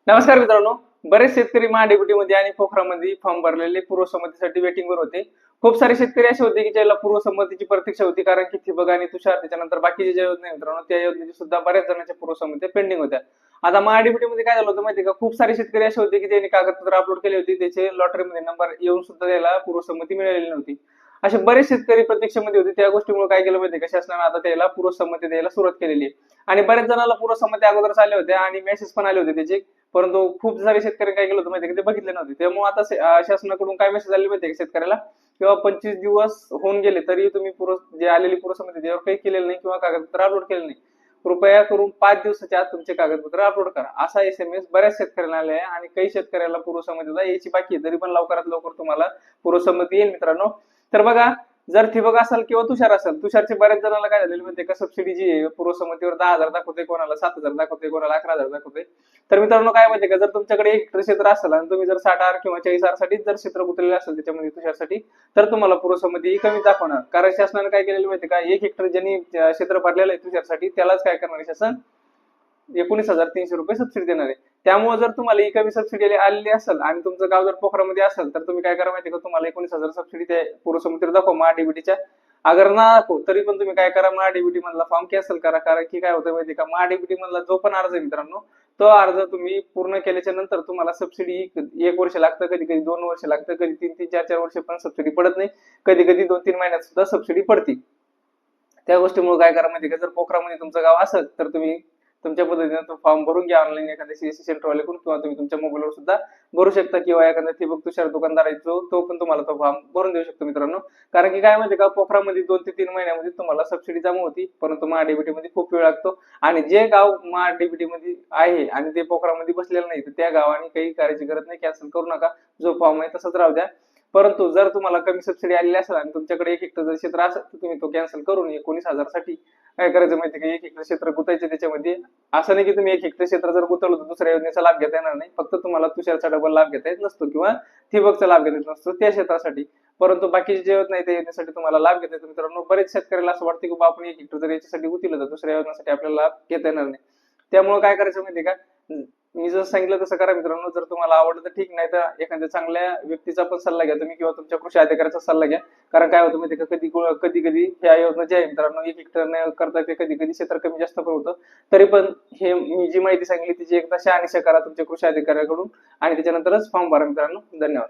नमस्कार मित्रांनो. बरेच शेतकरी महाडीबीटी मध्ये आणि पोखरामध्ये फॉर्म भरलेले पूर्वसंमतीसाठी वेटिंगवर होते. खूप सारे शेतकरी असे होते की ज्याला पूर्वसंमतीची प्रतीक्षा होती, कारण की ठिबक आणि तुषार त्याच्यानंतर बाकीचे ज्या योजना आहे मित्रांनो, त्या योजनेची सुद्धा बऱ्याच जणांच्या पूर्वसंमत्या पेंडिंग होत्या. आता महाडीबीटी मध्ये काय झालं होतं माहिती का, खूप सारे शेतकरी असे होते की त्यांनी कागदपत्र अपलोड केली होती, त्याचे लॉटरीमध्ये नंबर येऊन सुद्धा त्याला पूर्वसंमती मिळालेली नव्हती. असे बरेच शेतकरी प्रतीक्षेमध्ये होते. त्या गोष्टीमुळे काय केलं माहिती का, शासनाने आता त्याला पूर्वसंमती द्यायला सुरुवात केलेली आहे. आणि बऱ्याच जणांना पूर्वसंमती अगोदरच आल्या होत्या आणि मेसेज पण आले होते त्याचे. परंतु खूप सारे शेतकरी काय केलं होतं माहिती, ते बघितले नव्हते. त्यामुळे आता शासनाकडून काय मेसेज आले माहिती का शेतकऱ्याला, किंवा 25 दिवस होऊन गेले तरी तुम्ही जे आलेली पूर्वसंमती त्यावर काही केलेलं नाही किंवा कागदपत्र अपलोड केले नाही, कृपया करून 5 दिवसाच्या आत तुमचे कागदपत्र अपलोड करा, असा SMS बऱ्याच शेतकऱ्यांना आले आहे. आणि काही शेतकऱ्याला पूर्वसंमती यायची बाकी आहे, तरी पण लवकरात लवकर तुम्हाला पूर्वसंमती येईल मित्रांनो. तर बघा, जर ठिबक असेल किंवा तुषार असेल, तुषारचे बऱ्याच जणांना काय झालेलं माहितीये का, सबसिडी जी आहे पूर्वसंमतीवर 10,000 दाखवते, कोणाला 7,000 दाखवते, कोणाला 11,000 दाखवते. तर मित्रांनो काय माहितीये का, जर तुमच्याकडे 1 हेक्टर क्षेत्र असेल आणि तुम्ही जर 60R किंवा 40R साठी जर क्षेत्र गुंतलेलं असेल त्याच्यामध्ये तुषारसाठी, तर तुम्हाला पूर्वसंमती ही कमी दाखवणार. कारण शासनाने काय केलेलं माहितीये का, 1 हेक्टर ज्यांनी क्षेत्र भरलेलं आहे तुषारसाठी, त्यालाच काय करणार आहे शासन, 19,300 रुपये सबसिडी देणार आहे. त्यामुळे जर तुम्हाला ही कमी सबसिडी आलेली असेल आणि तुमचं गाव जर पोखरामध्ये असेल, तर तुम्ही काय करा माहिती का, तुम्हाला 19,000 सबसिडी त्या पूर्वसंमतीवर दाखवा महाडीबीटीच्या. अगर ना दाखव तरी पण तुम्ही काय करा, महाडीबीटी मधला फॉर्म कॅन्सल करा. कारण की काय होतं माहिती का, महाडीबीटी मधला जो पण अर्ज आहे मित्रांनो, तो अर्ज तुम्ही पूर्ण केल्याच्या नंतर तुम्हाला सबसिडी 1 वर्ष लागतं, कधी कधी 2 वर्ष लागतं, कधी 3-3, 4-4 वर्ष पण सबसिडी पडत नाही, कधी कधी 2-3 महिन्यात सुद्धा सबसिडी पडते. त्या गोष्टीमुळे काय करा माहिती का, जर पोखरामध्ये तुमचं गाव असेल तर तुम्ही तुमच्या पद्धतीने तो फॉर्म भरून घ्या ऑनलाईन, एखाद्या सीएससी सेंटरवाल्याकडून, किंवा तुम्ही तुमच्या मोबाईलवर सुद्धा भरू शकता, किंवा एखाद्या ठिबक तुषार दुकानदार आहे तो पण तुम्हाला तो फॉर्म भरून देऊ शकतो मित्रांनो. कारण की काय माहिती का, पोखरामध्ये 2 ते 3 महिन्यामध्ये तुम्हाला सबसिडी जमा होती, परंतु महाडीबीटी मध्ये खूप वेळ लागतो. आणि जे गाव महाडीबीटी मध्ये आहे आणि ते पोखरामध्ये बसलेलं नाही, तर त्या गावाने काही करायची गरज नाही, कॅन्सल करू नका, जो फॉर्म आहे तसंच राहू द्या. परंतु जर तुम्हाला कमी सबसिडी आलेली असेल आणि तुमच्याकडे 1 हेक्टर क्षेत्र असेल, तर तुम्ही तो कॅन्सल करून 19,000 साठी काय करायचं माहिती का, 1 हेक्टर क्षेत्र गुतायचे त्याच्यामध्ये. असं नाही की तुम्ही 1 हेक्टर क्षेत्र जर गुतवलं तर दुसऱ्या योजनेचा लाभ घेता येणार नाही, फक्त तुम्हाला तुषारचा डबल लाभ घेता येत नसतो किंवा ठिबकचा लाभ घेता येत नसतो त्या क्षेत्रासाठी. परंतु बाकीचे जे योजना आहे त्या योजनेसाठी तुम्हाला लाभ घेता येतो मित्रांनो. बरेच शेतकऱ्याला असं वाटतं की आपण 1 हेक्टर जर याच्यासाठी गुंतवलं तर दुसऱ्या योजनेसाठी आपल्याला लाभ घेता येणार नाही. त्यामुळे काय करायचं माहिती का, मी जसं सांगितलं तसं करा मित्रांनो. जर तुम्हाला आवडलं तर ठीक, नाही तर एखाद्या चांगल्या व्यक्तीचा पण सल्ला घ्या तुम्ही, किंवा तुमच्या कृषी अधिकाऱ्याचा सल्ला घ्या. कारण काय होतं माहिती का, कधी कधी ह्या योजना ज्या आहे मित्रांनो, 1 हेक्टर न करता ते कधी कधी क्षेत्र कमी जास्त पण होतं. तरी पण हे मी जी माहिती सांगितली तिची एकदा शहानिशा करा तुमच्या कृषी अधिकाऱ्याकडून, आणि त्याच्यानंतरच फॉर्म भरा मित्रांनो. धन्यवाद.